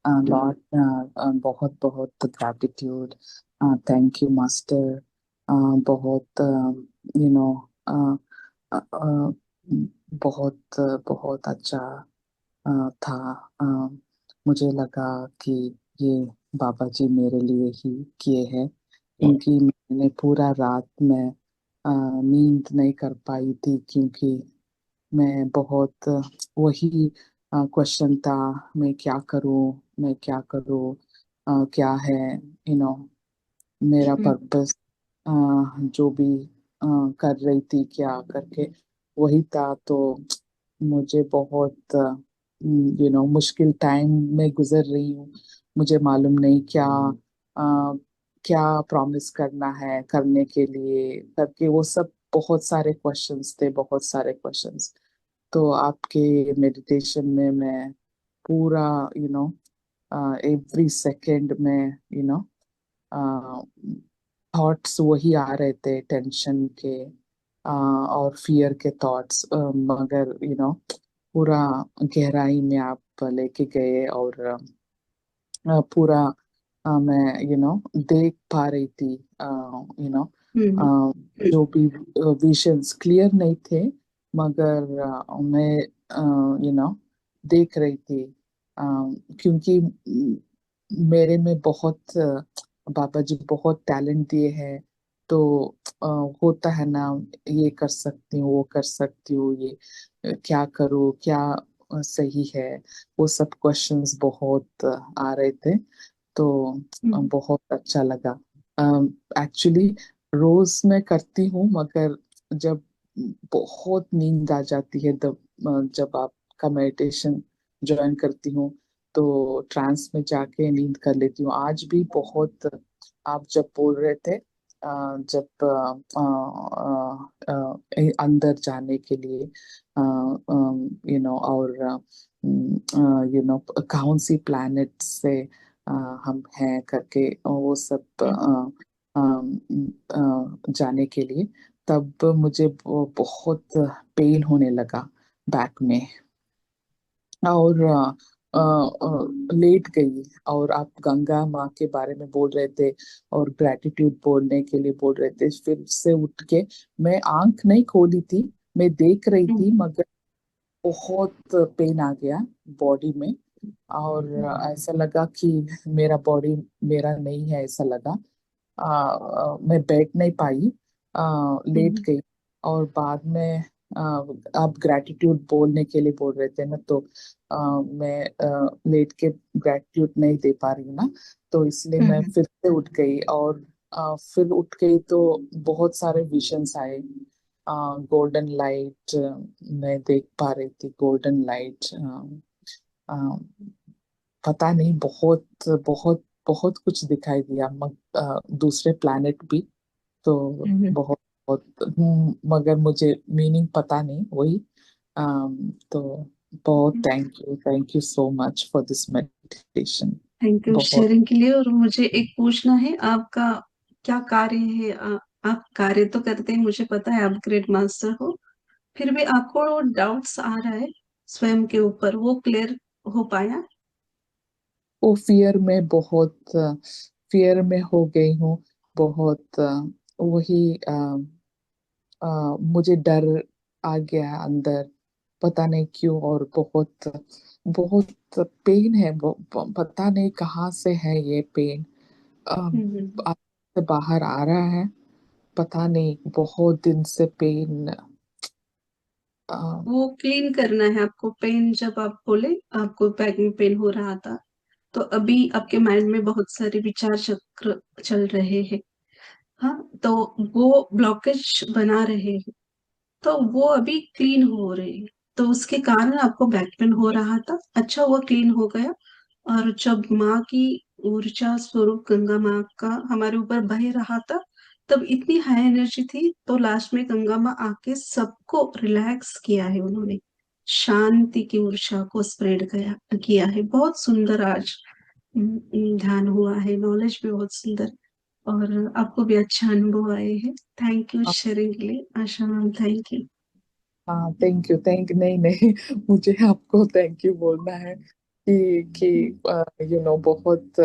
Lord, बहुत बहुत gratitude. Thank you master. बहुत यू नो बहुत बहुत अच्छा था। अ, मुझे लगा कि ये बाबा जी मेरे लिए ही किए हैं, क्योंकि मैंने पूरा रात में नींद नहीं कर पाई थी, क्योंकि मैं बहुत वही क्वेश्चन था, मैं क्या करूं, मैं क्या करूं, क्या है मेरा हम्म। पर्पस, जो भी कर रही थी क्या करके वही था। तो मुझे बहुत मुश्किल टाइम में गुजर रही हूँ। मुझे मालूम नहीं क्या क्या प्रॉमिस करना है करने के लिए करके, वो सब बहुत सारे क्वेश्चंस थे, बहुत सारे क्वेश्चंस। तो आपके मेडिटेशन में मैं पूरा यू नो एवरी सेकंड में थॉट्स वही आ रहे थे, टेंशन के और फियर के थॉट्स, मगर पूरा गहराई में आप लेके गए, और पूरा मैं देख पा रही थी। यू नो हम्म। जो भी विजन्स क्लियर नहीं थे, मगर मैं देख रही थी। अ, क्योंकि मेरे में बहुत बाबा जी बहुत टैलेंट दिए हैं। तो अ, होता है ना, ये कर सकती हूँ, वो कर सकती हूँ, ये क्या करूँ, क्या सही है, वो सब क्वेश्चंस बहुत आ रहे थे। तो हम्म। बहुत अच्छा लगा। एक्चुअली रोज मैं करती हूँ, मगर जब बहुत नींद आ जाती है, तब जब आपका मेडिटेशन ज्वाइन करती हूँ, तो ट्रांस में जाके नींद कर लेती हूँ। आज भी बहुत, आप जब बोल रहे थे जब अंदर जाने के लिए, और कौन सी प्लैनेट से हम हैं करके, वो सब जाने के लिए, तब मुझे वो बहुत पेन होने लगा बैक में, और लेट गई। और आप गंगा माँ के बारे में बोल रहे थे और ग्रैटिट्यूड बोलने के लिए बोल रहे थे, फिर से उठ के मैं आंख नहीं खोली थी, मैं देख रही थी, हम्म। मगर बहुत पेन आ गया बॉडी में। और ऐसा लगा कि मेरा बॉडी मेरा नहीं है, ऐसा लगा। मैं बैठ नहीं पाई, लेट हम्म। गई। और बाद में आ, आप ग्रैटिट्यूड बोलने के लिए बोल रहे थे ना, तो मैं लेट के ग्रैटिट्यूड नहीं दे पा रही हूँ ना, तो इसलिए मैं हम्म। फिर से उठ गई। और फिर उठ गई तो बहुत सारे विजन्स आए। गोल्डन लाइट मैं देख पा रही थी, गोल्डन लाइट। पता नहीं, बहुत बहुत बहुत कुछ दिखाई दिया, दूसरे प्लैनेट भी। तो हम्म। बहुत बहुत मगर मुझे मीनिंग पता नहीं वही। तो बहुत thank you so much for this meditation. Thank you बहुत। शेयरिंग के लिए। और मुझे एक पूछना है, आपका क्या कार्य है? आप कार्य तो करते हैं, मुझे पता है आप ग्रेट मास्टर हो, फिर भी आपको डाउट्स आ रहा है स्वयं के ऊपर, वो क्लियर हो पाया? वो फियर में बहुत फियर में हो गई हूँ, बहुत वही मुझे डर आ गया अंदर, पता नहीं क्यों। और बहुत बहुत पेन है, पता नहीं कहाँ से है ये पेन, हम्म। आप से बाहर आ रहा है, पता नहीं, बहुत दिन से पेन। वो क्लीन करना है आपको। पेन, जब आप बोले आपको बैक में पेन हो रहा था, तो अभी आपके माइंड में बहुत सारे विचार चक्र चल रहे हैं। हाँ, तो वो ब्लॉकेज बना रहे हैं, तो वो अभी क्लीन हो रहे हैं। तो उसके कारण आपको बैक पेन हो रहा था, अच्छा हुआ क्लीन हो गया। और जब माँ की ऊर्जा स्वरूप गंगा माँ का हमारे ऊपर बह रहा था, तब इतनी हाई एनर्जी थी, तो लास्ट में गंगा माँ आके सबको रिलैक्स किया है उन्होंने। शांति की ऊर्जा को स्प्रेड किया है। बहुत सुंदर आज ध्यान हुआ है, नॉलेज भी बहुत सुंदर। और आपको भी अच्छा अनुभव आए हैं। थैंक यू शेयरिंग के लिए आशा मैम, थैंक यू। हाँ, थैंक यू, नहीं नहीं मुझे आपको थैंक यू बोलना है। कि बहुत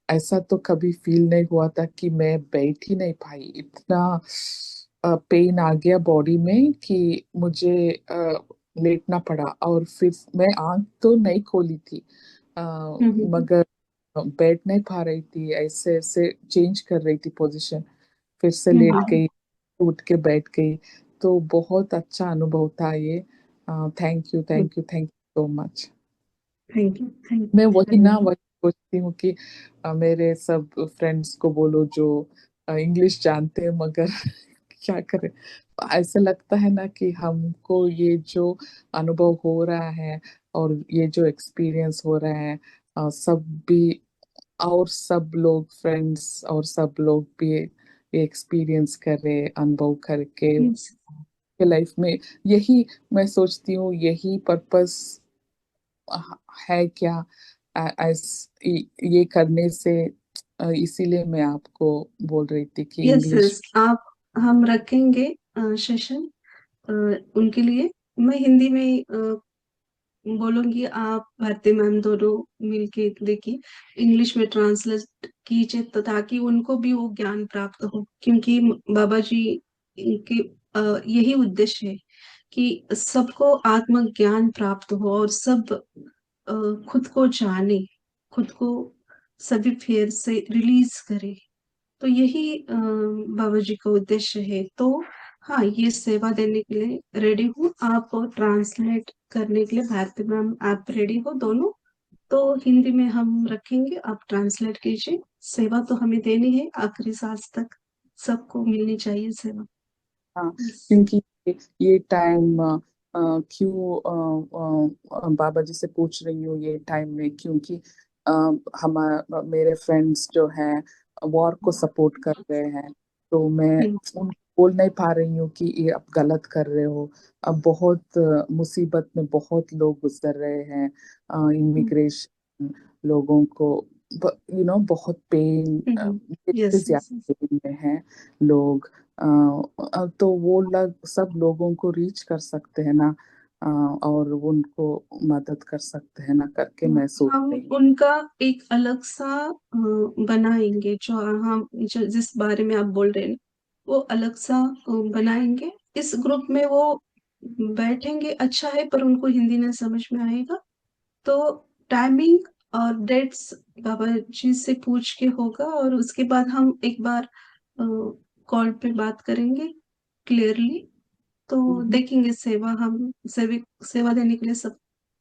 ऐसा तो कभी फील नहीं हुआ था कि मैं बैठ ही नहीं पाई। इतना पेन आ गया बॉडी में कि मुझे लेटना पड़ा, और फिर मैं आंख तो नहीं खोली थी, हम्म मगर बैठ नहीं पा रही थी, ऐसे ऐसे चेंज कर रही थी पोजीशन, फिर से लेट हम्म गई, उठ के बैठ गई। तो बहुत अच्छा अनुभव था ये। Thank you, thank you, thank you so much. Thank you, thank मैं वही यू। ना वही सोचती हूँ कि मेरे सब फ्रेंड्स को बोलो जो इंग्लिश जानते हैं, मगर क्या करें। ऐसा लगता है ना कि हमको ये जो अनुभव हो रहा है और ये जो एक्सपीरियंस हो रहा है, सब भी, और सब लोग फ्रेंड्स और सब लोग भी ये एक्सपीरियंस कर रहे, अनुभव करके यस, लाइफ में। यही मैं सोचती हूँ, यही पर्पस है क्या, ये करने से। इसीलिए मैं आपको बोल रही थी कि यस, इंग्लिश। यस। आप हम रखेंगे सेशन उनके लिए। मैं हिंदी में बोलूंगी, आप भारती मैम दोनों मिलके देखिए, इंग्लिश में ट्रांसलेट कीजिए, तो ताकि उनको भी वो ज्ञान प्राप्त हो, क्योंकि बाबा जी के यही उद्देश्य है कि सबको आत्मज्ञान प्राप्त हो और सब अ, खुद को जाने, खुद को सभी फेर से रिलीज करे। तो यही बाबा जी का उद्देश्य है। तो हाँ, ये सेवा देने के लिए रेडी हूँ। आप ट्रांसलेट करने के लिए भारती मैम, आप रेडी हो दोनों? तो हिंदी में हम रखेंगे, आप ट्रांसलेट कीजिए। सेवा तो हमें देनी है आखिरी सांस तक, सबको मिलनी चाहिए सेवा। हाँ, बस। क्योंकि ये टाइम क्यों बाबा जी से पूछ रही हूँ ये टाइम में, क्योंकि हमारे मेरे फ्रेंड्स जो हैं वॉर को सपोर्ट कर रहे हैं। तो मैं हम्म, उनको बोल नहीं पा रही हूँ कि ये आप गलत कर रहे हो। अब बहुत मुसीबत में बहुत लोग गुजर रहे हैं, इमिग्रेशन लोगों को, बहुत पेन, यस, यस, ज्यादा पेन में है लोग। तो वो लोग सब लोगों को रीच कर सकते हैं ना, और उनको मदद कर सकते हैं ना, करके मैं सोच हम रही हूँ। उनका एक अलग सा बनाएंगे, जो हम जिस बारे में आप बोल रहे हैं, वो अलग सा बनाएंगे। इस ग्रुप में वो बैठेंगे, अच्छा है, पर उनको हिंदी नहीं समझ में आएगा। तो टाइमिंग और डेट्स बाबा जी से पूछ के होगा, और उसके बाद हम एक बार कॉल पे बात करेंगे क्लियरली। तो हम्म। देखेंगे सेवा, हम सेवा देने के लिए सब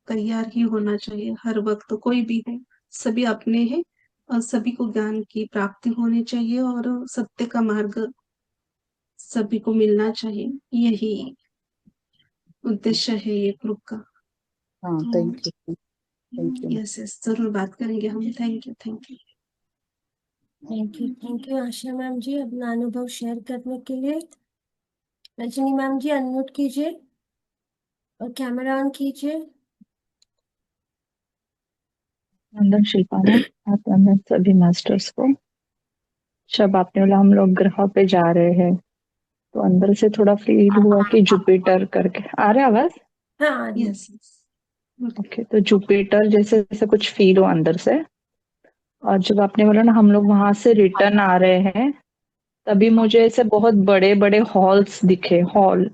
तैयार ही होना चाहिए हर वक्त। तो कोई भी हो, सभी अपने हैं, और सभी को ज्ञान की प्राप्ति होनी चाहिए, और सत्य का मार्ग सभी को मिलना चाहिए। यही उद्देश्य है ये ग्रुप का। हाँ, तो thank you, thank you. Yes, yes, जरूर बात करेंगे हम। Thank you, thank you. Thank you Asha ma'am ji, अपना अनुभव शेयर करने के लिए। रजनी मैम जी, अनम्यूट कीजिए और कैमरा ऑन कीजिए। अंदर शिल्पा मैम, आप अंदर सभी मास्टर्स को। जब आपने बोला हम लोग ग्रह पे जा रहे हैं, तो अंदर से थोड़ा फील हुआ कि जुपिटर करके आ रहा है आवाज। हाँ, आ रही है। Yes, yes. ओके, तो जुपिटर जैसे जैसे कुछ फील हो अंदर से। और जब आपने बोला ना हम लोग वहां से रिटर्न आ रहे हैं, तभी मुझे ऐसे बहुत बड़े बड़े हॉल्स दिखे, हॉल।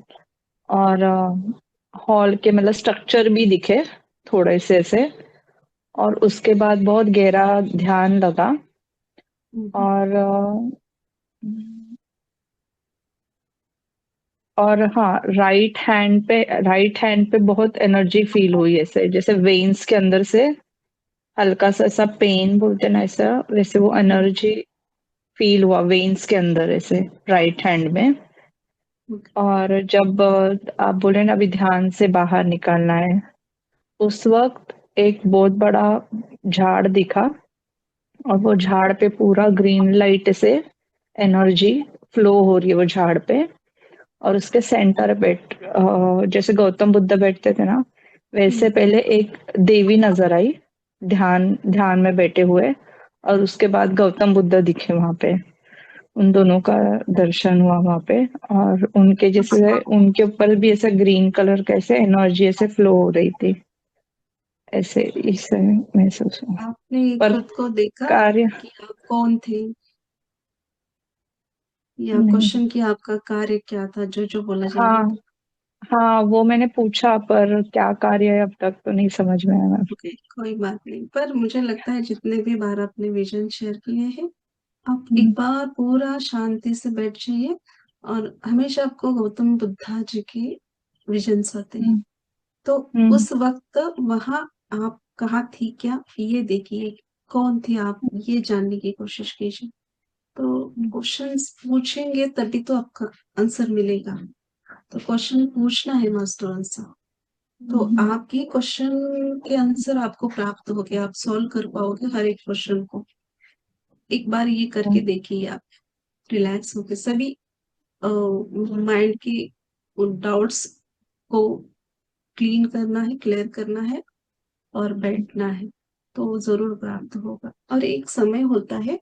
और हॉल के मतलब स्ट्रक्चर भी दिखे थोड़े से ऐसे। और उसके बाद बहुत गहरा ध्यान लगा। और और हाँ, राइट हैंड पे बहुत एनर्जी फील हुई, ऐसे जैसे वेन्स के अंदर से हल्का सा ऐसा पेन बोलते हैं ना, ऐसा वैसे वो एनर्जी फील हुआ वेन्स के अंदर ऐसे, राइट हैंड में। और जब आप बोले ना अभी ध्यान से बाहर निकलना है, उस वक्त एक बहुत बड़ा झाड़ दिखा। और वो झाड़ पे पूरा ग्रीन लाइट से एनर्जी फ्लो हो रही है वो झाड़ पे। और उसके सेंटर पे जैसे गौतम बुद्ध बैठते थे ना, वैसे पहले एक देवी नजर आई, ध्यान ध्यान में बैठे हुए। और उसके बाद गौतम बुद्ध दिखे वहां पे। उन दोनों का दर्शन हुआ वहां पे। और उनके जैसे उनके ऊपर भी ऐसा ग्रीन कलर का ऐसे एनर्जी ऐसे फ्लो हो रही थी। ऐसे इससे महसूस हुआ। आपने पर खुद को देखा कार्य कि आप कौन थे, या नहीं। क्वेश्चन कि आपका कार्य क्या था, जो जो बोला जा रहा हाँ था? हाँ, वो मैंने पूछा, पर क्या कार्य है अब तक तो नहीं समझ में आया। ओके, कोई बात नहीं, पर मुझे लगता है जितने भी बार आपने विजन शेयर किए हैं, आप एक हम्म, बार पूरा शांति से बैठ जाइए, और हमेशा आपको गौतम बुद्धा जी के विजन्स आते हैं। हम्म, तो हम्म, उस वक्त वहां आप कहाँ थी, क्या ये देखिए, कौन थी आप, ये जानने की कोशिश कीजिए। तो क्वेश्चंस पूछेंगे तभी तो आपका आंसर मिलेगा। तो क्वेश्चन पूछना है मास्टर आंसर। तो हम्म, आपकी क्वेश्चन के आंसर आपको प्राप्त हो गया, आप सॉल्व कर पाओगे हर एक क्वेश्चन को। एक बार ये करके देखिए आप, रिलैक्स होकर सभी माइंड की डाउट्स को क्लीन करना है, क्लियर करना है, और बैठना है, तो जरूर प्राप्त होगा। और एक समय होता है,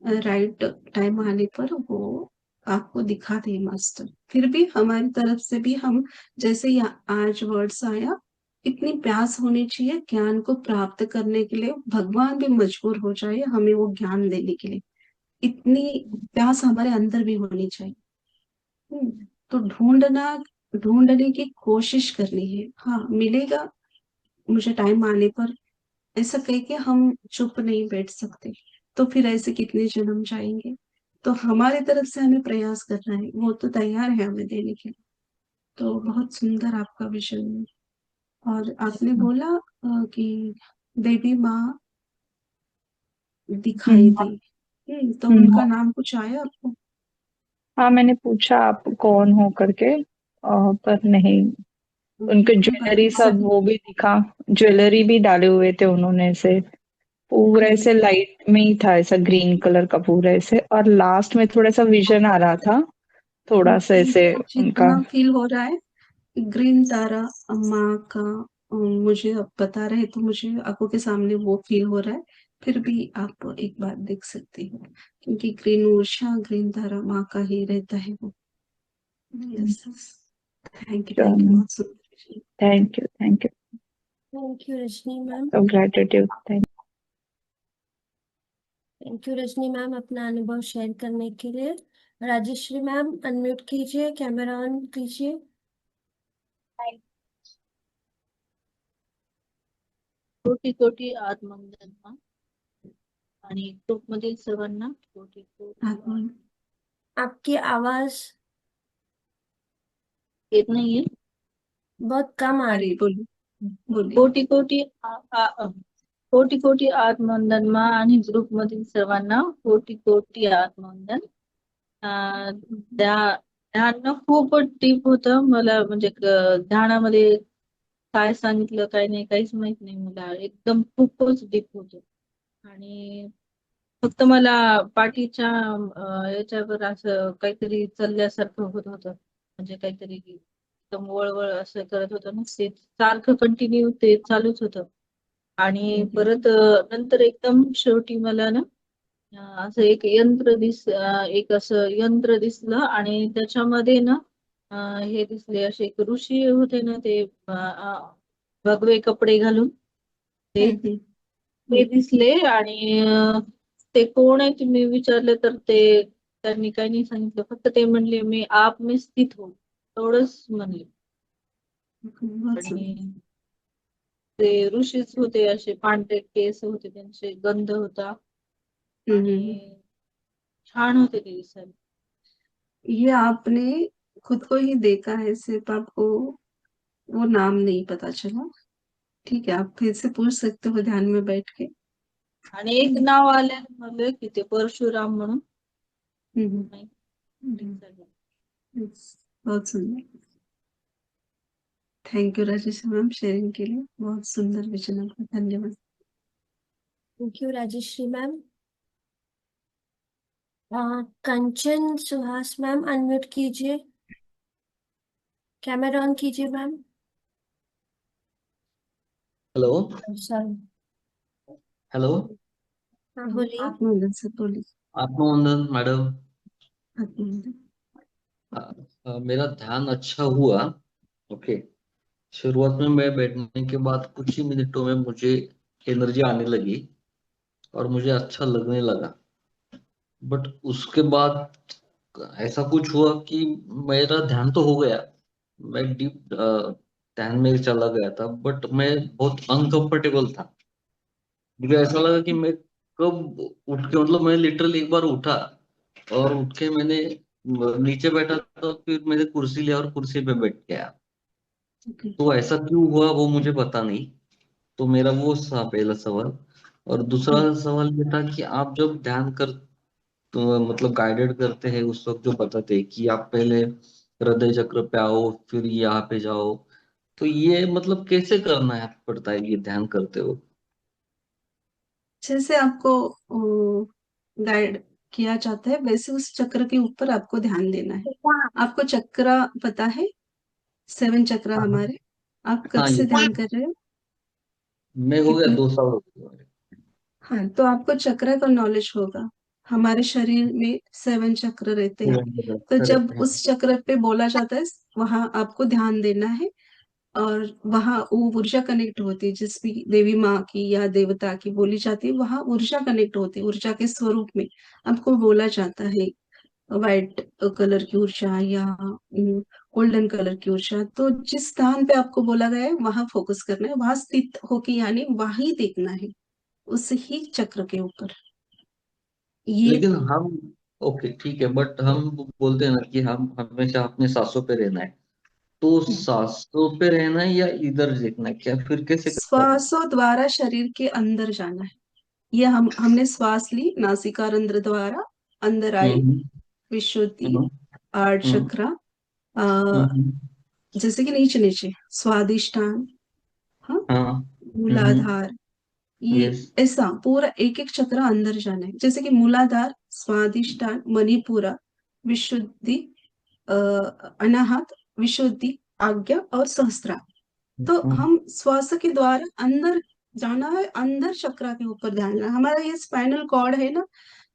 राइट टाइम आने पर वो आपको दिखा दे मास्टर। फिर भी हमारी तरफ से भी हम, जैसे आज वर्ड्स आया, इतनी प्यास होनी चाहिए ज्ञान को प्राप्त करने के लिए, भगवान भी मजबूर हो जाए हमें वो ज्ञान देने के लिए, इतनी प्यास हमारे अंदर भी होनी चाहिए। तो ढूंढने की कोशिश करनी है। हाँ, मिलेगा मुझे टाइम आने पर, ऐसा कह के हम चुप नहीं बैठ सकते। तो फिर ऐसे कितने जन्म जाएंगे? तो हमारे तरफ से हमें प्रयास करना है, वो तो तैयार है हमें देने के लिए। तो बहुत सुंदर आपका विजन है। और आपने बोला कि देवी माँ दिखाई हम्म, दी। तो हम्म। उनका नाम कुछ आया आपको? हाँ, मैंने पूछा आप कौन हो करके, पर नहीं। उनके ज्वेलरी सब सभी। वो भी दिखा, ज्वेलरी भी डाले हुए थे उन्होंने, ऐसे पूरा हम्म, ऐसे लाइट में ही था, ऐसा ग्रीन कलर का पूरा ऐसे, और लास्ट में थोड़ा सा विजन आ रहा था, थोड़ा सा ऐसे उनका। जितना फील हो रहा है, ग्रीन तारा माँ का, मुझे अब बता रहे तो मुझे आंखों के सामने वो फील हो रहा है। फिर भी आप एक बार देख सकती हो, क्योंकि ग्रीन ऊर्जा, ग्रीन तारा माँ का ही रहता है वो। यस, थैंक यू, बहुत सुंदर। Thank you, thank you. Thank you Rajni ma'am. So gratitude, thank thank you Rajni ma'am अपना अनुभव शेयर करने के लिए। राजेश्री मैम अनम्यूट कीजिए, कैमरा ऑन कीजिए। कोटी कोटी आत्मवंदना आणि ग्रुपमधील सर्वांना कोटी कोटी आपकी आवाज येत नाहीये. बहुत कम आ रही। बोलिए, बोलिए। कोटी कोटी कोटी कोटी आत्मवंदन आणि ग्रुपमधील सर्वांना कोटी कोटी आत्मवंदन. ध्यान खूप डीप होतं. मला म्हणजे ध्यानामध्ये काय सांगितलं काय नाही काहीच माहित नाही. मला एकदम खूपच डीप होतं. आणि फक्त मला पाठीच्या याच्यावर असं काहीतरी चालल्यासारखं होत होतं. म्हणजे काहीतरी एकदम वळवळ असं करत होतं ना, ते सारखं कंटिन्यू ते चालूच होतं. आणि परत नंतर एकदम शेवटी मला ना असं एक असं यंत्र दिसलं, आणि त्याच्यामध्ये ना हे दिसले, असे एक ऋषी होते ना, ते भगवे कपडे घालून ते ते दिसले. आणि ते कोण आहे ते मी विचारले, तर ते त्यांनी काही नाही सांगितलं. फक्त ते म्हणले मी आप में स्थित हो, एवढंच म्हणले. आणि ते ऋषीच होते, असे पांढरे केस होते, त्यांचे गंध होता, आणि छान होते ते दिसायला. ये आपने खुद को ही देखा है, सिर्फ आपको वो नाम नहीं पता चला। ठीक है, आप फिर से पूछ सकते हो ध्यान में बैठ के। आणि एक नाव आले म्हणले की ते परशुराम म्हणून. नाही, दिसायला. बहुत सुंदर। Thank you Rajesh ma'am sharing के लिए, बहुत सुंदर विजन आपका, धन्यवाद। Thank you Rajeshree ma'am. Kanchan Suhas ma'am unmute कीजिए, कैमरा ऑन कीजिए मैम। Hello sorry. हेलो। हाँ बोलिए। आत्मवंदन से बोलिए। आत्मवंदन मैडम। आत्मवंदन। मेरा ध्यान अच्छा हुआ। ओके। शुरुआत में मैं बैठने के बाद कुछ ही मिनटों में मुझे एनर्जी आने लगी और मुझे अच्छा लगने लगा। बट उसके बाद ऐसा कुछ हुआ कि मेरा ध्यान तो हो गया, मैं डीप ध्यान में चला गया था, बट मैं बहुत अनकंफर्टेबल था। मुझे ऐसा लगा कि मैं कब उठ के, मतलब मैं लिटरली एक बार उठा और उठ के मैंने नीचे बैठा, तो फिर मैंने कुर्सी लिया और कुर्सी पे बैठ गया। ओके। तो ऐसा क्यों हुआ वो मुझे पता नहीं। तो मेरा वो था पहला सवाल। और दूसरा सवाल ये था कि आप जब ध्यान कर, तो मतलब गाइडेड करते हैं उस वक्त जो बताते हैं कि आप पहले हृदय चक्र पे आओ फिर यहाँ पे जाओ, तो ये मतलब कैसे करना है पड़ता है ये ध्यान करते हो? जैसे आपको गाइड किया जाता है वैसे उस चक्र के ऊपर आपको ध्यान देना है। आपको चक्र पता है? 7 चक्र हाँ। हमारे। आप कब हाँ, से ये ध्यान कर रहे हो? मैं हो गया कितने? 2 साल हो गए। हाँ, तो आपको चक्र का नॉलेज होगा। हमारे शरीर में 7 चक्र रहते हैं। तो जब करेक्ट है। उस चक्र पे बोला जाता है वहां आपको ध्यान देना है। और वहां वो ऊर्जा कनेक्ट होती है, जिस भी देवी माँ की या देवता की बोली जाती है वहां ऊर्जा कनेक्ट होती है। ऊर्जा के स्वरूप में आपको बोला जाता है वाइट कलर की ऊर्जा या गोल्डन कलर की ऊर्जा। तो जिस स्थान पे आपको बोला गया है वहां फोकस करना है, वहां स्थित होके यानी वहां ही देखना है, उस ही चक्र के ऊपर। ये लेकिन हम, ओके ठीक है, बट हम बोलते हैं ना कि हम हमेशा अपने सांसों पे रहना है, तो सांसों पे रहना है या इधर देखना है, क्या फिर कैसे करना है? श्वासों द्वारा शरीर के अंदर जाना है। ये हमने श्वास ली नासिका रंध्र द्वारा, अंदर आई, हम्म। विशुद्धि, हम्म। आठ हम्म। चक्रा, हम्म। जैसे कि नीचे नीचे स्वादिष्ठान, हाँ, हाँ। हम्म। मूलाधार, ये यस। ऐसा पूरा एक एक चक्र अंदर जाना है। जैसे कि मूलाधार, स्वादिष्ठान, मणिपुरा, विशुद्धि, अनाहत, विशुद्धि, आज्ञा और सहस्त्रा। तो हम श्वास के द्वारा अंदर जाना है, अंदर चक्र के ऊपर ध्यान देना है। हमारा ये स्पाइनल कॉर्ड है ना,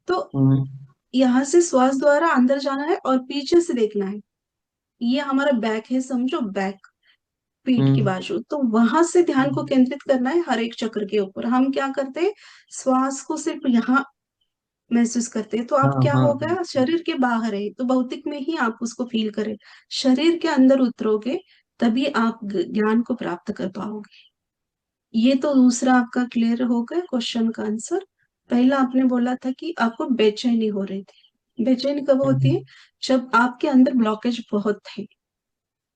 तो हम्म। यहाँ से श्वास द्वारा अंदर जाना है और पीछे से देखना है। ये हमारा बैक है, समझो, बैक, पीठ की हम्म। बाजू। तो वहां से ध्यान को केंद्रित करना है हर एक चक्र के ऊपर। हम क्या करते हैं, श्वास को सिर्फ यहाँ महसूस करते हैं, तो हाँ आप क्या हाँ हो हाँ। गया, शरीर के बाहर है तो भौतिक में ही आप उसको फील करें। शरीर के अंदर उतरोगे तभी आप ज्ञान को प्राप्त कर पाओगे। ये तो दूसरा आपका क्लियर हो गया क्वेश्चन का आंसर। पहला आपने बोला था कि आपको बेचैनी हो रही थी। बेचैनी कब होती है? हम्म। जब आपके अंदर ब्लॉकेज बहुत है,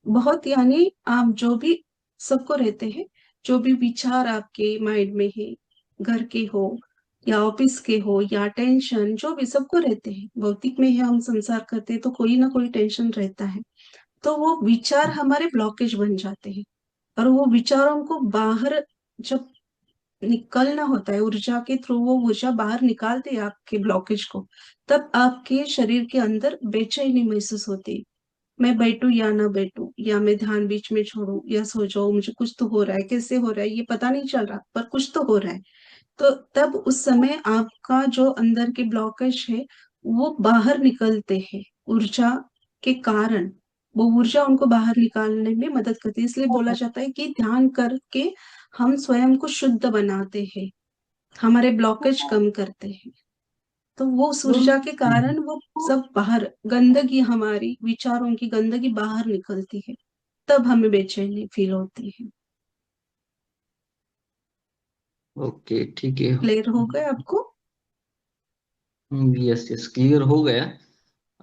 बहुत यानी आप जो भी, सबको रहते हैं, जो भी विचार आपके माइंड में है, घर के हो या ऑफिस के हो या टेंशन, जो भी सबको रहते हैं। भौतिक में है, हम संसार करते हैं तो कोई ना कोई टेंशन रहता है। तो वो विचार हमारे ब्लॉकेज बन जाते हैं। और वो विचारों को बाहर जब निकलना होता है ऊर्जा के थ्रू, वो ऊर्जा बाहर निकालते हैं आपके ब्लॉकेज को, तब आपके शरीर के अंदर बेचैनी महसूस होती है। मैं बैठूं या ना बैठूं, या मैं ध्यान बीच में छोड़ूं या सो जाऊं, मुझे कुछ तो हो रहा है, कैसे हो रहा है ये पता नहीं चल रहा पर कुछ तो हो रहा है। तो तब उस समय आपका जो अंदर के ब्लॉकेज है वो बाहर निकलते हैं ऊर्जा के कारण। वो ऊर्जा उनको बाहर निकालने में मदद करती है। इसलिए बोला जाता है कि ध्यान करके हम स्वयं को शुद्ध बनाते हैं, हमारे ब्लॉकेज कम करते हैं। तो वो उस ऊर्जा के कारण वो सब बाहर, गंदगी, हमारी विचारों की गंदगी बाहर निकलती है, तब हमें बेचैनी फील होती है। ओके ठीक है। क्लियर हो गया आपको? यस यस, क्लियर हो गया।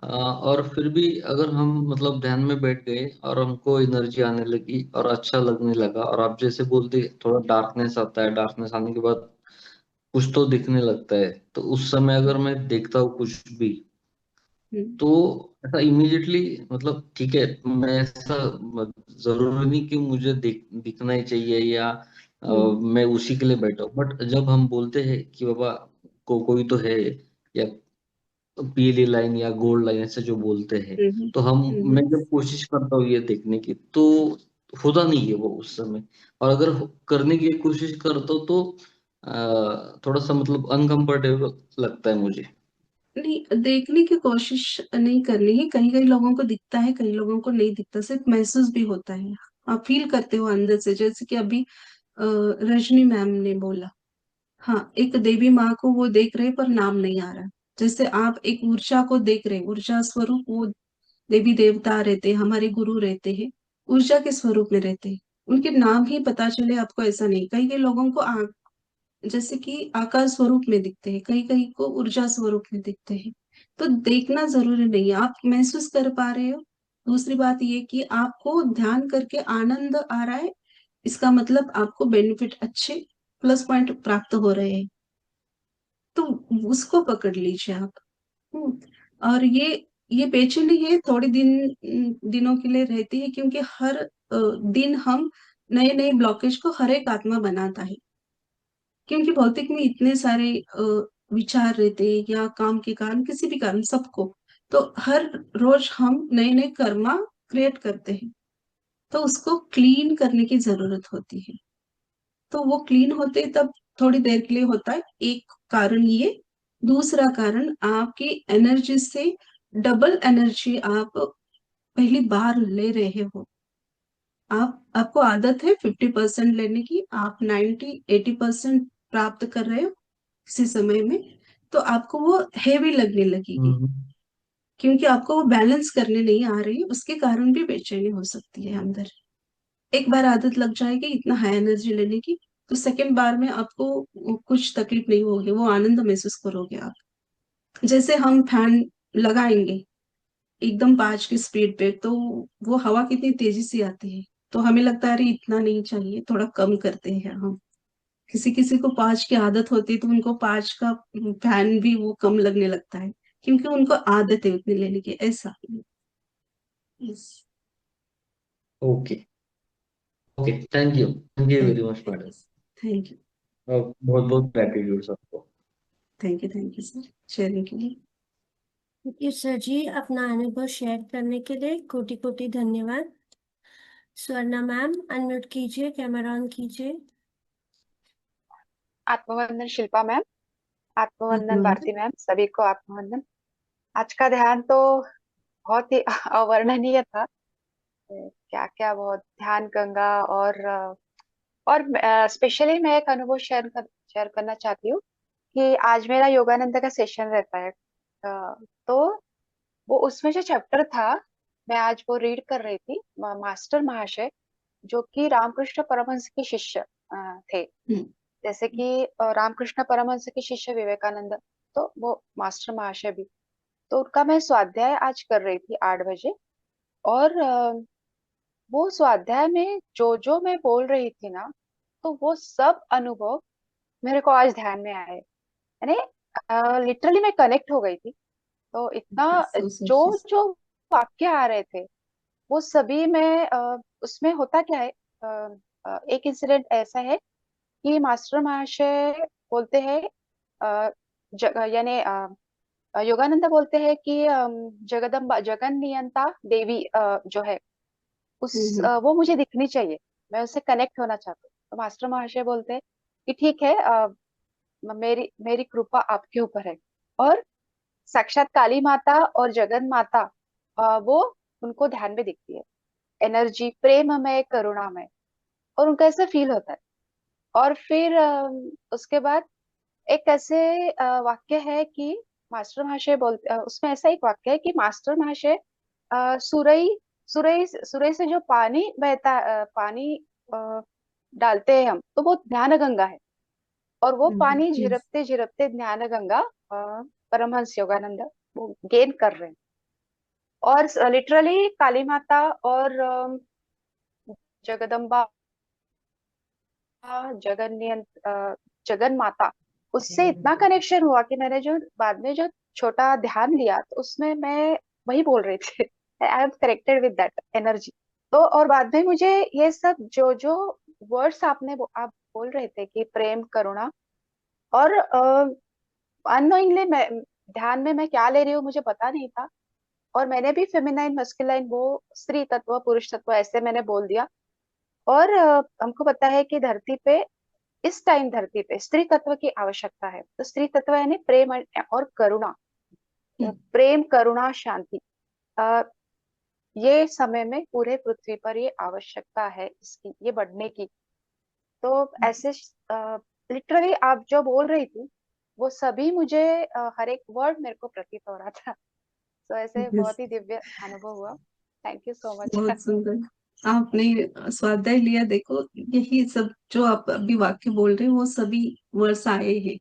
और फिर भी अगर हम मतलब ध्यान में बैठ गए और हमको एनर्जी आने लगी और अच्छा लगने लगा, और आप जैसे बोलते थोड़ा डार्कनेस आता है, डार्कनेस आने के बाद कुछ तो दिखने लगता है, तो उस समय अगर मैं देखता हूँ कुछ भी, हम्म। तो ऐसा इमीडिएटली, मतलब ठीक है, मैं ऐसा जरूरी नहीं कि मुझे दिखना ही चाहिए या हम्म। मैं उसी के लिए बैठा हूँ, बट जब हम बोलते हैं कि बाबा कोई तो है, या पीली लाइन या गोल्ड लाइन ऐसे जो बोलते हैं, हम्म। तो हम, मैं हम्म। जब कोशिश करता हूँ ये देखने की, तो होता नहीं है वो उस समय। और अगर करने की कोशिश करता हूँ तो थोड़ा सा मतलब अनकंफर्टेबल लगता है मुझे। नहीं, देखने की कोशिश नहीं करनी है। कई कई लोगों को दिखता है, कई लोगों को नहीं दिखता, सिर्फ महसूस भी होता है। आप फील करते हो अंदर से, जैसे कि अभी रजनी मैम ने बोला। हाँ, एक देवी माँ को वो देख रहे पर नाम नहीं आ रहा। जैसे आप एक ऊर्जा को देख रहे, ऊर्जा स्वरूप वो देवी देवता रहते हैं, हमारे गुरु रहते हैं, ऊर्जा के स्वरूप में रहते हैं। उनके नाम ही पता चले आपको ऐसा नहीं। कई कई लोगों को जैसे कि आकाश स्वरूप में दिखते हैं, कई कई को ऊर्जा स्वरूप में दिखते हैं। तो देखना जरूरी नहीं है, आप महसूस कर पा रहे हो। दूसरी बात ये कि आपको ध्यान करके आनंद आ रहा है, इसका मतलब आपको बेनिफिट अच्छे प्लस पॉइंट प्राप्त हो रहे हैं। तो उसको पकड़ लीजिए आप। और ये बेचैनी है थोड़े दिनों के लिए रहती है, क्योंकि हर दिन हम नए नए ब्लॉकेज को हर एक आत्मा बनाता है। क्योंकि भौतिक में इतने सारे विचार रहते हैं, या काम के कारण, किसी भी कारण, सबको। तो हर रोज हम नए नए कर्मा क्रिएट करते हैं, तो उसको क्लीन करने की जरूरत होती है। तो वो क्लीन होते तब थोड़ी देर के लिए होता है, एक कारण ये। दूसरा कारण, आपकी एनर्जी से डबल एनर्जी आप पहली बार ले रहे हो। आपको आदत है 50% लेने की, आप 90-80% प्राप्त कर रहे हो किसी समय में, तो आपको वो हैवी लगने लगेगी, हम्म। क्योंकि आपको वो बैलेंस करने नहीं आ रही। उसके कारण भी बेचैनी हो सकती है अंदर। एक बार आदत लग जाएगी इतना हाई एनर्जी लेने की, तो सेकंड बार में आपको कुछ तकलीफ नहीं होगी, वो आनंद महसूस करोगे आप। जैसे हम फैन लगाएंगे एकदम 5 की स्पीड पे, तो वो हवा कितनी तेजी से आती है, तो हमें लगता है अरे इतना नहीं चाहिए, थोड़ा कम करते हैं हम। किसी किसी को 5 की आदत होती है, तो उनको 5 का फैन भी वो कम लगने लगता है, क्योंकि उनको आदत है उतनी लेने की, ऐसा। Yes. Okay. Okay, thank you very much madam. Thank you. बहुत बहुत ग्रेटिट्यूड सबको। थैंक यू सर, शेयरिंग के लिए। थैंक यू सर जी, अपना अनुभव शेयर करने के लिए कोटि कोटि धन्यवाद। स्वर्णा मैम, अनम्यूट कीजिए, कैमरा ऑन कीजिए। आत्मवंदन शिल्पा मैम, आत्मवंदन आत्मवंदन। भारती मैम, सभी को आत्मवंदन। आज का ध्यान तो बहुत ही अवर्णनीय था। क्या क्या बहुत ध्यान गंगा। और स्पेशली मैं एक अनुभव शेयर करना चाहती हूँ कि आज मेरा योगानंद का सेशन रहता है। तो वो उसमें जो चैप्टर था, मैं आज वो रीड कर रही थी। मास्टर महाशय जो कि रामकृष्ण परमहंस के शिष्य थे। हम्म। जैसे कि रामकृष्ण परमहंस के शिष्य विवेकानंद, तो वो मास्टर महाशय भी। तो उनका मैं स्वाध्याय आज कर रही थी 8 बजे। और वो स्वाध्याय में जो जो मैं बोल रही थी ना, तो वो सब अनुभव मेरे को आज ध्यान में आए। यानी लिटरली मैं कनेक्ट हो गई थी। तो इतना जो जो वाक्य आ रहे थे वो सभी में उसमें होता क्या है। एक इंसिडेंट ऐसा है कि मास्टर महाशय बोलते हैं, यानी योगानंद बोलते हैं कि जगदम्बा जगन नियंता देवी जो है वो मुझे दिखनी चाहिए, मैं उससे कनेक्ट होना चाहती हूँ। तो मास्टर महाशय बोलते हैं कि ठीक है, मेरी मेरी कृपा आपके ऊपर है। और साक्षात काली माता और जगन माता वो उनको ध्यान में दिखती है, एनर्जी प्रेममय करुणामय, और उनका ऐसा फील होता है। और फिर उसके बाद एक ऐसे वाक्य है कि मास्टर महाशय बोलते, उसमें ऐसा एक वाक्य है कि मास्टर महाशय सुरई सुरई सुरई से जो पानी बहता, पानी अ, डालते हैं हम, तो वो ज्ञान गंगा है। और वो पानी झिरकते झिरकते ज्ञान गंगा परमहंस योगानंद वो गेन कर रहे हैं। और लिटरली काली माता और जगदम्बा, जगन जगन माता, उससे इतना कनेक्शन हुआ कि मैंने जो बाद में जो छोटा ध्यान लिया, तो उसमें मैं वही बोल रही थी। I am connected with that energy. तो और बाद में मुझे ये सब जो जो वर्ड्स आप बोल रहे थे कि प्रेम करुणा, और अननोइंगली मैं ध्यान में मैं क्या ले रही हूँ मुझे पता नहीं था। और मैंने भी फेमिनाइन मस्कुलाइन, वो स्त्री तत्व पुरुष तत्व ऐसे मैंने बोल दिया। और हमको पता है कि धरती पे, इस टाइम धरती पे स्त्री तत्व की आवश्यकता है। तो स्त्री तत्व यानी प्रेम और करुणा, प्रेम करुणा शांति। ये समय में पूरे पृथ्वी पर ये आवश्यकता है इसकी, ये बढ़ने की। तो ऐसे लिटरली आप जो बोल रही थी वो सभी मुझे हर एक वर्ड मेरे को प्रतीत हो रहा था। तो ऐसे यस, बहुत ही दिव्य अनुभव हुआ। Thank you so much. बहुत सुंदर आपने स्वाध्याय लिया। देखो, यही सब जो आप अभी वाक्य बोल रहे हैं वो सभी वर्ड्स आए हैं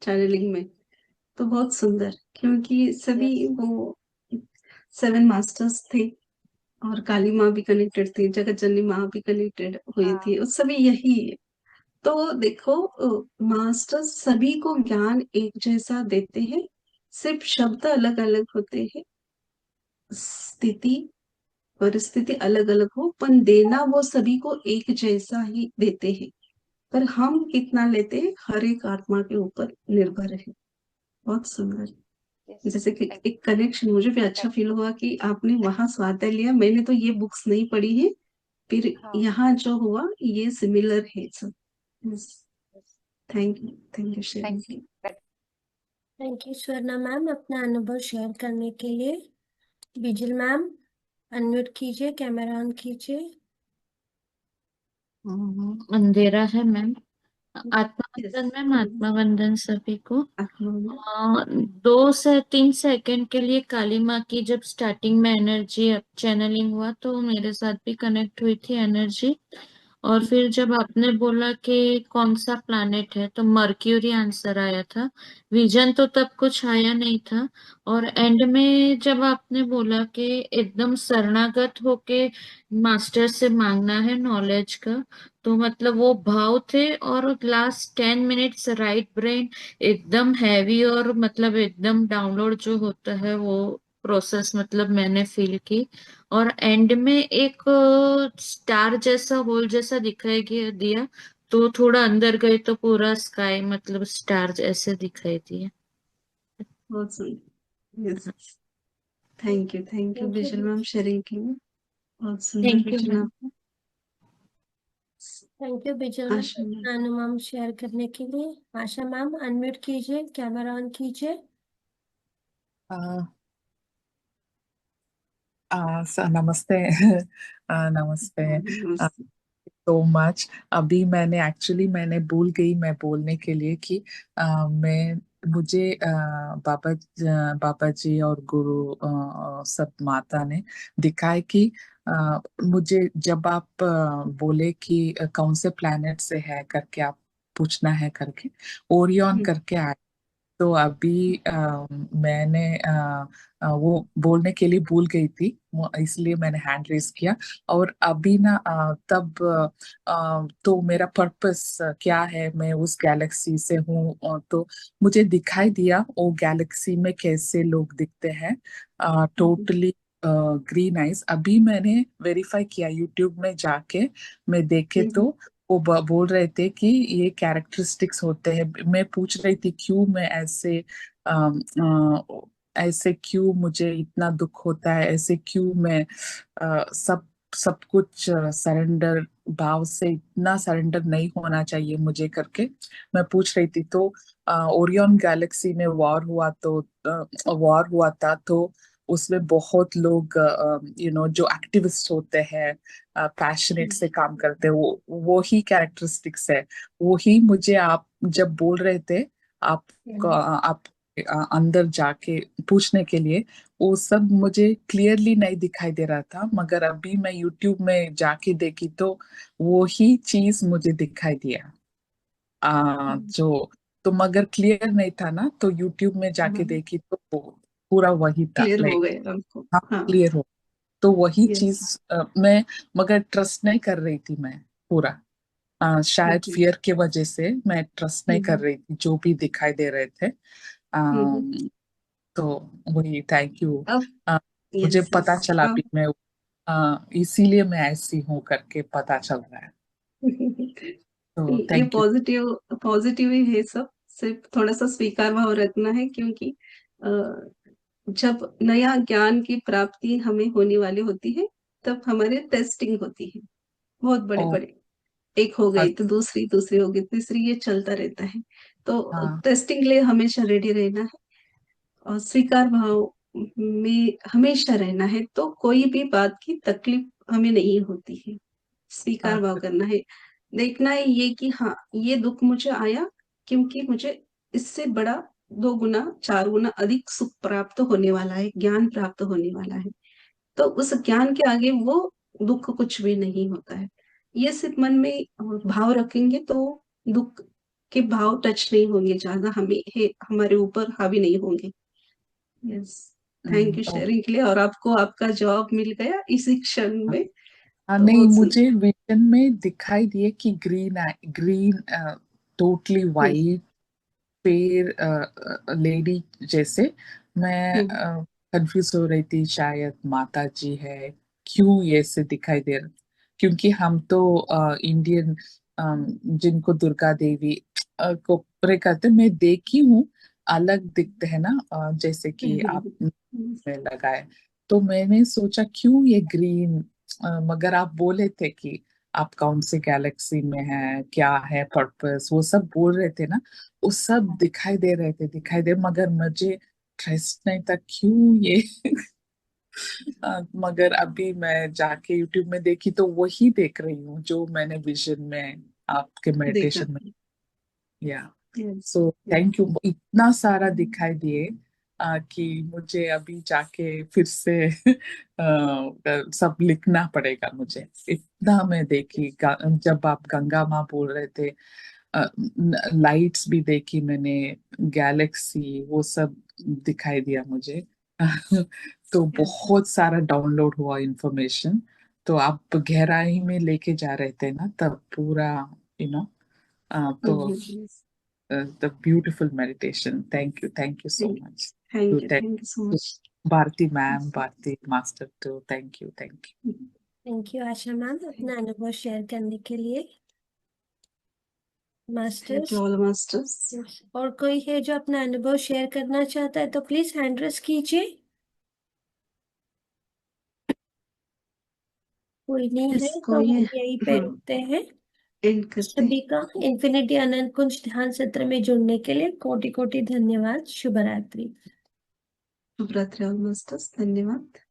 चैनलिंग में। तो बहुत सुंदर, क्योंकि सभी यस। वो 7 मास्टर्स थे, और काली माँ भी कनेक्टेड थी, जगत जननी माँ भी कनेक्टेड हुई हाँ। थी, और सभी यही है। तो देखो, मास्टर सभी को ज्ञान एक जैसा देते हैं, सिर्फ शब्द अलग अलग होते हैं, स्थिति परिस्थिति अलग अलग हो, पर देना वो सभी को एक जैसा ही देते हैं। पर हम कितना लेते हैं हर एक आत्मा के ऊपर निर्भर है। बहुत सुंदर। यस। जैसे कि थैंक एक कनेक्शन मुझे भी अच्छा थैंक फील हुआ कि आपने वहां स्वाध्याय लिया। मैंने तो ये बुक्स नहीं पढ़ी है, फिर हाँ। यहाँ जो हुआ ये सिमिलर है सब। Yes. Thank you thank sharing. Thank you Swarna ma'am अपना अनुभव शेयर करने के लिए। बिजल मैम अनम्यूट कीजिए, कैमरा ऑन कीजिए। अंधेरा है मैम। यस, आत्मवंदन मैम, आत्मवंदन सभी को। आत्मा में। 2 से 3 सेकंड के लिए काली माँ की जब स्टार्टिंग में एनर्जी चैनलिंग हुआ तो मेरे साथ भी कनेक्ट हुई थी एनर्जी। और फिर जब आपने बोला कि कौन सा प्लैनेट है तो मर्क्यूरी आंसर आया था। विजन तो तब कुछ आया नहीं था। और एंड में जब आपने बोला कि एकदम शरणागत होके मास्टर से मांगना है नॉलेज का, तो मतलब वो भाव थे। और लास्ट 10 मिनट्स राइट ब्रेन एकदम हैवी, और मतलब एकदम डाउनलोड जो होता है वो प्रोसेस मतलब मैंने फील की। और एंड में एक स्टार जैसा होल जैसा दिखाई दिया, तो थोड़ा अंदर गए तो पूरा स्काई मतलब स्टार ऐसे दिखाई दिए। बहुत सुंदर। Yes, thank you thank vigil you. Ma'am sharing की। बहुत सुंदर थैंक यू विजन मैम। आपका। Thank you Bijal ma'am Asha ma'am. अपना अनुभव शेयर करने के लिए। आशा मैम अनम्यूट कीजिए, कैमरा ऑन कीजिए। नमस्ते। नमस्ते। नमस्ते। So much. अभी मैंने भूल गई मैं बोलने के लिए कि मैं मुझे बाबा जी और गुरु सब माता ने दिखाए कि मुझे जब आप बोले कि कौन से प्लैनेट से है करके आप पूछना है करके ओरियन हम्म, करके आए। तो अभी मैंने वो बोलने के लिए भूल गई थी इसलिए मैंने हैंड रेस किया। और अभी ना तब तो मेरा पर्पस क्या है, मैं उस गैलेक्सी से हूँ तो मुझे दिखाई दिया वो गैलेक्सी में कैसे लोग दिखते हैं हम्म, टोटली ग्रीन आइज। अभी मैंने वेरीफाई किया यूट्यूब में जाके, मैं देखे तो हम्म, वो बोल रहे थे कि ये कैरेक्टरिस्टिक्स होते हैं। मैं पूछ रही थी क्यों मैं ऐसे ऐसे क्यों मुझे इतना दुख होता है, ऐसे क्यों मैं सब सब कुछ सरेंडर भाव से इतना सरेंडर नहीं होना चाहिए मुझे करके मैं पूछ रही थी। तो ओरियन गैलेक्सी में वॉर हुआ था तो उसमें बहुत लोग जो एक्टिविस्ट होते हैं पैशनेट से काम करते हैं, वो ही कैरेक्टरिस्टिक्स है। वो ही मुझे आप जब बोल रहे थे आप हम्म, आप अंदर जाके पूछने के लिए, वो सब मुझे क्लियरली नहीं दिखाई दे रहा था। मगर अभी मैं यूट्यूब में जाके देखी तो वो ही चीज मुझे दिखाई दिया। जो तो मगर क्लियर नहीं था ना, तो यूट्यूब में जाके देखी तो पूरा वही था क्लियर हो लाइक। गए हमको। हाँ, हाँ। क्लियर हो। तो वही यस। चीज मैं मगर ट्रस्ट नहीं कर रही थी मैं पूरा। शायद हम्म, फियर के वजह से मैं ट्रस्ट नहीं कर हम्म, रही थी जो भी दिखाई दे रहे थे। हम्म। तो वही थैंक यू। अब मुझे यस, पता यस। चला अब भी मैं इसीलिए मैं ऐसी हूँ करके पता चल रहा है। तो ये थैंक यू। पॉजिटिव पॉजिटिव ही है सब। सिर्फ थोड़ा सा स्वीकार भाव रखना है, क्योंकि अ, जब नया ज्ञान की प्राप्ति हमें होने वाली होती है, तब हमारे टेस्टिंग होती है, बहुत बड़े ओ बड़े। एक हो गई अच्छा। तो दूसरी, दूसरी हो गई तीसरी, ये चलता रहता है। तो हाँ टेस्टिंग लिए हमेशा रेडी रहना है, और स्वीकार भाव में हमेशा रहना है, तो कोई भी बात की तकलीफ हमें नहीं होती है, स्वीकार भाव करना है। देखना है ये कि हाँ, ये दुख मुझे आया क्योंकि मुझे इससे बड़ा 2 गुना 4 गुना अधिक सुख प्राप्त होने वाला है, ज्ञान प्राप्त होने वाला है। तो उस ज्ञान के आगे वो दुख कुछ भी नहीं होता है। ये सिर्फ मन में भाव रखेंगे तो दुख के भाव टच नहीं होंगे, ज्यादा हमारे ऊपर हावी नहीं होंगे। Yes, thank you oh, sharing के लिए। और आपको आपका जॉब मिल गया इसी क्षण में, हाँ, तो नहीं, बहुत मुझे सुंदर। विजन में दिखाई दिए कि ग्रीन टोटली वाइट पेड़ लेडी जैसे। मैं हम्म, कंफ्यूज हो रही थी, शायद माता जी है, क्यों ये से दिखाई दे रहा। क्योंकि हम तो इंडियन जिनको दुर्गा देवी को प्रे करते, मैं देखी हूँ, अलग दिखते हैं ना, जैसे कि आप में लगाए। तो मैंने सोचा क्यों ये ग्रीन, मगर आप बोले थे कि आप कौन से गैलेक्सी में है, क्या है पर्पस, वो सब बोल रहे थे ना, वो सब दिखाई दे, मगर मुझे ट्रस्ट नहीं था क्यों ये मगर अभी मैं जाके यूट्यूब में देखी तो वही देख रही हूँ जो मैंने विजन में आपके देखा। मेडिटेशन में। या यस, सो थैंक यू, इतना सारा दिखाई दिए कि मुझे अभी जाके फिर से सब लिखना पड़ेगा मुझे। इतना मैं देखी जब आप गंगा माँ बोल रहे थे, लाइट्स भी देखी मैंने, गैलेक्सी वो सब दिखाई दिया मुझे तो बहुत सारा डाउनलोड हुआ इंफॉर्मेशन। तो आप गहराई में लेके जा रहे थे ना तब पूरा, यू नो तो the beautiful meditation. Thank you so much. To thank thank you so to much. Bharti ma'am, Bharti master too. Thank you, thank you. Thank you Asha ma'am अपना अनुभव शेयर करने के लिए। Masters, all masters. और कोई है जो अपना अनुभव शेयर करना चाहता है तो प्लीज हैंड रेस कीजिए। कोई नहीं है इसको तो ये हम यहीं पे रुकते हैं। एंड करते सभी का इन्फिनिटी अनंत कुंज ध्यान सत्र में जुड़ने के लिए कोटि कोटि धन्यवाद। शुभ रात्रि। शुभ रात्रि ऑल मास्टर्स, धन्यवाद।